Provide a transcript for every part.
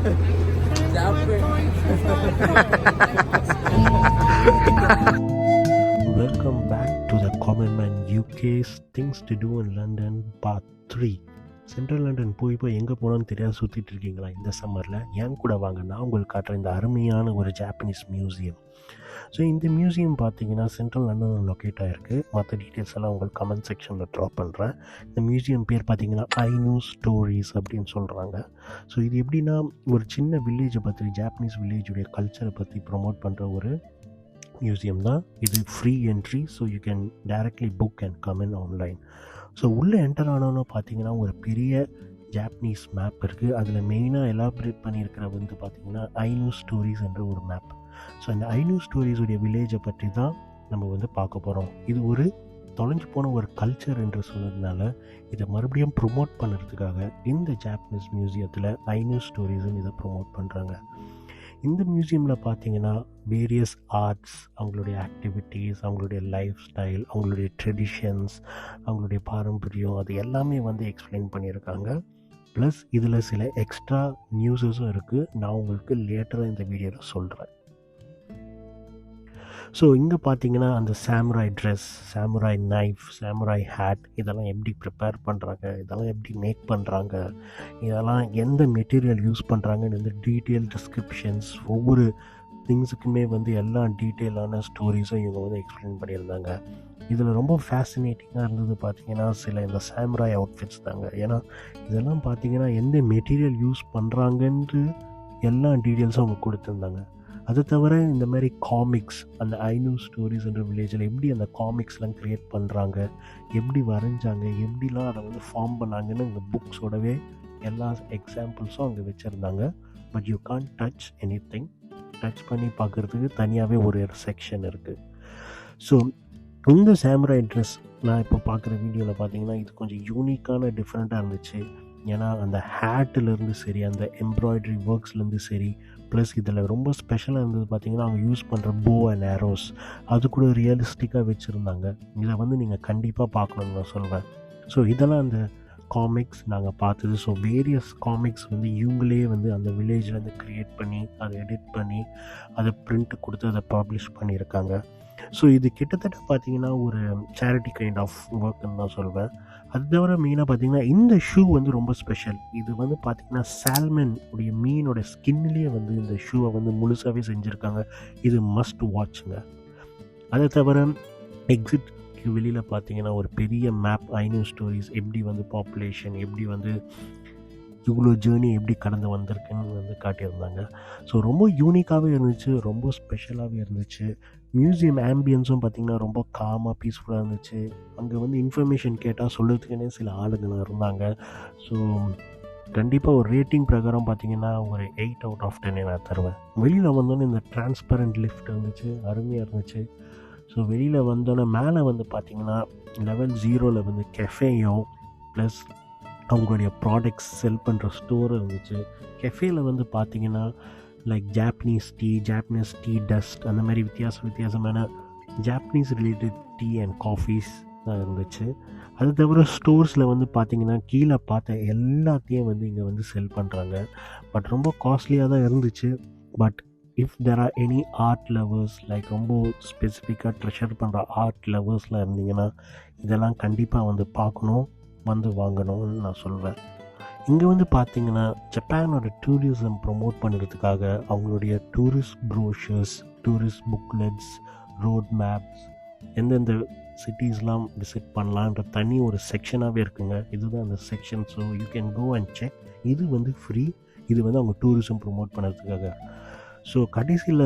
Welcome back to the Common Man UK's Things to Do in London Part 3. Central London போய் எங்கே போகணுன்னு தெரியாது சுற்றிட்டு இருக்கீங்களா? இந்த சம்மரில் என் கூட வாங்க, நான் உங்களுக்கு காட்டுறேன் இந்த அருமையான ஒரு ஜாப்பனீஸ் மியூசியம். ஸோ இந்த மியூசியம் பார்த்தீங்கன்னா சென்ட்ரல் லண்டனில் லொக்கேட் ஆகிருக்கு. மற்ற டீட்டெயில்ஸ் எல்லாம் உங்களுக்கு கமெண்ட் செக்ஷனில் ட்ராப் பண்ணுறேன். இந்த மியூசியம் பேர் பார்த்தீங்கன்னா ஐனூ ஸ்டோரிஸ் அப்படின்னு சொல்கிறாங்க. ஸோ இது எப்படின்னா ஒரு சின்ன வில்லேஜை பற்றி, ஜாப்பனீஸ் வில்லேஜுடைய கல்ச்சரை பற்றி ப்ரொமோட் பண்ணுற ஒரு மியூசியம் தான் இது. Free entry, so you can directly book and come in online. So உள்ளே என்டர் ஆனோன்னு பார்த்தீங்கன்னா ஒரு பெரிய ஜாப்பனீஸ் மேப் இருக்குது. அதில் மெயினாக எலாபரேட் பண்ணியிருக்கிற வந்து பார்த்திங்கன்னா ஐனூ ஸ்டோரிஸ் என்ற ஒரு மேப். ஸோ இந்த ஐனூ ஸ்டோரிஸுடைய வில்லேஜை பற்றி தான் நம்ம வந்து பார்க்க போகிறோம். இது ஒரு தொலைஞ்சு போன ஒரு கல்ச்சர் என்று சொன்னதுனால இதை மறுபடியும் ப்ரொமோட் பண்ணுறதுக்காக இந்த ஜாப்பனீஸ் மியூசியத்தில் ஐனூ ஸ்டோரிஸ்ன்னு இதை ப்ரொமோட் பண்ணுறாங்க. இந்த மியூசியமில் பார்த்தீங்கன்னா வேரியஸ் ஆர்ட்ஸ், அவங்களுடைய ஆக்டிவிட்டீஸ், அவங்களுடைய லைஃப் ஸ்டைல், அவங்களுடைய ட்ரெடிஷன்ஸ், அவங்களுடைய பாரம்பரியம், அது எல்லாமே வந்து எக்ஸ்பிளைன் பண்ணியிருக்காங்க. ப்ளஸ் இதில் சில எக்ஸ்ட்ரா நியூஸஸும் இருக்குது. நான் உங்களுக்கு லேட்டராக இந்த வீடியோவில் சொல்கிறேன். ஸோ இங்கே பார்த்தீங்கன்னா அந்த samurai dress, samurai knife, samurai hat இதெல்லாம் எப்படி ப்ரிப்பேர் பண்ணுறாங்க, இதெல்லாம் எப்படி மேக் பண்ணுறாங்க, இதெல்லாம் எந்த மெட்டீரியல் யூஸ் பண்ணுறாங்கன்னு வந்து டீட்டெயில் டிஸ்கிரிப்ஷன்ஸ், ஒவ்வொரு திங்ஸுக்குமே வந்து எல்லா டீட்டெயிலான ஸ்டோரிஸும் இவங்க வந்து எக்ஸ்பிளைன் பண்ணியிருந்தாங்க. இதில் ரொம்ப ஃபேசினேட்டிங்காக இருந்தது பார்த்திங்கன்னா சில இந்த சாமுராய் அவுட்ஃபிட்ஸ் தாங்க. ஏன்னா இதெல்லாம் பார்த்திங்கன்னா எந்த மெட்டீரியல் யூஸ் பண்ணுறாங்கன்ட்டு எல்லா டீட்டெயில்ஸும் அவங்க கொடுத்துருந்தாங்க. அது தவிர இந்த மாதிரி காமிக்ஸ், அந்த ஐனூ ஸ்டோரிஸ் என்ற வில்லேஜில் எப்படி அந்த காமிக்ஸ்லாம் க்ரியேட் பண்ணுறாங்க, எப்படி வரைஞ்சாங்க, எப்படிலாம் அதை வந்து ஃபார்ம் பண்ணாங்கன்னு இந்த புக்ஸோடவே எல்லா எக்ஸாம்பிள்ஸும் அங்கே வச்சுருந்தாங்க. But you can't touch any thing. Touch பண்ணி பார்க்குறதுக்கு தனியாகவே ஒரு செக்ஷன் இருக்குது. ஸோ இந்த சாமுராய் ட்ரெஸ் நான் இப்போ பார்க்குற வீடியோவில் பார்த்தீங்கன்னா இது கொஞ்சம் யூனிக்கான டிஃப்ரெண்ட்டாக இருந்துச்சு. ஏன்னா அந்த ஹேட்டிலேருந்து சரி, அந்த எம்ப்ராய்டரி ஒர்க்ஸ்லேருந்து சரி, ப்ளஸ் இதில் ரொம்ப ஸ்பெஷலாக இருந்தது பார்த்திங்கன்னா அவங்க யூஸ் பண்ணுற போ அண்ட் ஆரோஸ், அது கூட ரியலிஸ்டிக்காக வச்சுருந்தாங்க. இதை வந்து நீங்கள் கண்டிப்பாக பார்க்கணுன்னு நான் சொல்வேன். ஸோ இதெல்லாம் அந்த காமிக்ஸ் நாங்கள் பார்த்தது. ஸோ வேரியஸ் காமிக்ஸ் வந்து இவங்களே வந்து அந்த வில்லேஜ்லேருந்து க்ரியேட் பண்ணி அதை எடிட் பண்ணி அதை பிரிண்ட் கொடுத்து அதை பப்ளிஷ் பண்ணியிருக்காங்க. ஸோ இது கிட்டத்தட்ட பார்த்திங்கன்னா ஒரு சேரிட்டி கைண்ட் ஆஃப் ஒர்க்குன்னு தான் சொல்வேன். அது தவிர மெயினாக பார்த்திங்கன்னா இந்த ஷூ வந்து ரொம்ப ஸ்பெஷல். இது வந்து பார்த்திங்கன்னா சால்மன் உடைய மீனோட ஸ்கின்லேயே வந்து இந்த ஷூவை வந்து முழுசாகவே செஞ்சுருக்காங்க. இது மஸ்ட் வாட்சுங்க. அதை தவிர எக்ஸிட்க்கு வெளியில் பார்த்திங்கன்னா ஒரு பெரிய மேப், ஐனூ ஸ்டோரிஸ் எப்படி வந்து பாப்புலேஷன், எப்படி வந்து இவ்வளோ ஜேர்னி எப்படி கடந்து வந்திருக்குன்னு வந்து காட்டியிருந்தாங்க. ஸோ ரொம்ப யூனிக்காகவே இருந்துச்சு, ரொம்ப ஸ்பெஷலாகவே இருந்துச்சு. மியூசியம் ஆம்பியன்ஸும் பார்த்திங்கன்னா ரொம்ப காமாக பீஸ்ஃபுல்லாக இருந்துச்சு. அங்கே வந்து இன்ஃபர்மேஷன் கேட்டால் சொல்கிறதுக்குன்னே சில ஆளுங்களாம் இருந்தாங்க. ஸோ கண்டிப்பாக ஒரு ரேட்டிங் பிரகாரம் பார்த்திங்கன்னா ஒரு 8 out of 10 நான் தருவேன். வெளியில் வந்தோன்னே இந்த டிரான்ஸ்பரண்ட் லிஃப்ட் இருந்துச்சு, அருமையாக இருந்துச்சு. ஸோ வெளியில் வந்தோன்னே மேலே வந்து பார்த்திங்கன்னா லெவல் 0 வந்து கெஃபேயும் ப்ளஸ் அவங்களுடைய ப்ராடக்ட்ஸ் செல் பண்ணுற ஸ்டோர் இருந்துச்சு. கெஃபேயில் வந்து பார்த்திங்கன்னா லைக் ஜாப்பனீஸ் டீ டஸ்ட், அந்த மாதிரி வித்தியாசமான Japanese related tea and copies தான் இருந்துச்சு. அது தவிர ஸ்டோர்ஸில் வந்து பார்த்திங்கன்னா கீழே பார்த்த எல்லாத்தையும் வந்து இங்கே வந்து செல் பண்ணுறாங்க. பட் ரொம்ப காஸ்ட்லியாக தான் இருந்துச்சு. But if there or any art lovers, like ரொம்ப ஸ்பெசிஃபிக்காக ட்ரெஷர் பண்ணுற ஆர்ட் லவர்ஸ்லாம் இருந்தீங்கன்னா இதெல்லாம் கண்டிப்பாக வந்து பார்க்கணும், வந்து வாங்கணும்னு நான் சொல்வேன். இங்கே வந்து பார்த்திங்கன்னா ஜப்பானோட டூரிசம் ப்ரொமோட் பண்ணுறதுக்காக அவங்களுடைய tourist brochures, tourist booklets, road maps, எந்தெந்த சிட்டிஸ்லாம் விசிட் பண்ணலான்ற தனி ஒரு செக்ஷனாகவே இருக்குங்க. இதுதான் அந்த section. So you can go and check. இது வந்து ஃப்ரீ. இது வந்து அவங்க டூரிசம் ப்ரொமோட் பண்ணுறதுக்காக. ஸோ கடைசியில்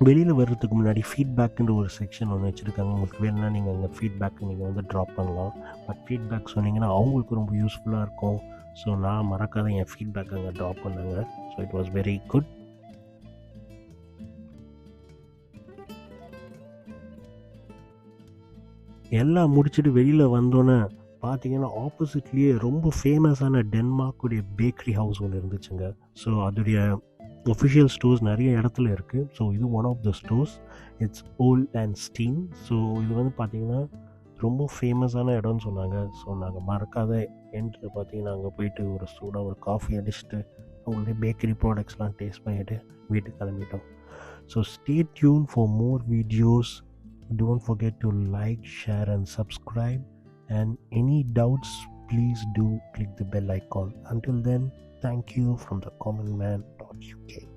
வெளியில் வர்றதுக்கு முன்னாடி ஃபீட்பேக்குன்ற ஒரு செக்ஷன் ஒன்று வச்சுருக்காங்க. உங்களுக்கு வேணும்னா நீங்கள் அங்கே ஃபீட்பேக்கு நீங்கள் வந்து ட்ராப் பண்ணலாம். பட் ஃபீட்பேக் சொன்னீங்கன்னா அவங்களுக்கு ரொம்ப யூஸ்ஃபுல்லாக இருக்கும். ஸோ நான் மறக்காத என் ஃபீட்பேக் அங்கே ட்ராப் பண்ணாங்க. So it was very good. எல்லாம் முடிச்சுட்டு வெளியில் வந்தோன்னே பார்த்தீங்கன்னா ஆப்போசிட்லேயே ரொம்ப ஃபேமஸான டென்மார்க்குடைய பேக்கரி ஹவுஸ் ஒன்று இருந்துச்சுங்க. ஸோ அதோடைய ஒஃபிஷியல் ஸ்டோர்ஸ் நிறைய இடத்துல இருக்குது. ஸோ இது one of the stores. It's old and steam. So இது வந்து பார்த்திங்கன்னா ரொம்ப ஃபேமஸான இடம்னு சொன்னாங்க. ஸோ நாங்கள் மறக்காத என்ட்ரு பார்த்திங்கன்னா அங்கே போயிட்டு ஒரு சூடாக ஒரு காஃபி அடிச்சுட்டு அவங்களுடைய பேக்கரி ப்ராடக்ட்ஸ்லாம் டேஸ்ட் பண்ணிவிட்டு வீட்டுக்கு கிளம்பிட்டோம். So stay tune for more videos. Don't forget to like, share and subscribe. And any doubts, please do click the bell icon. Until then, thank you from the commonman.uk.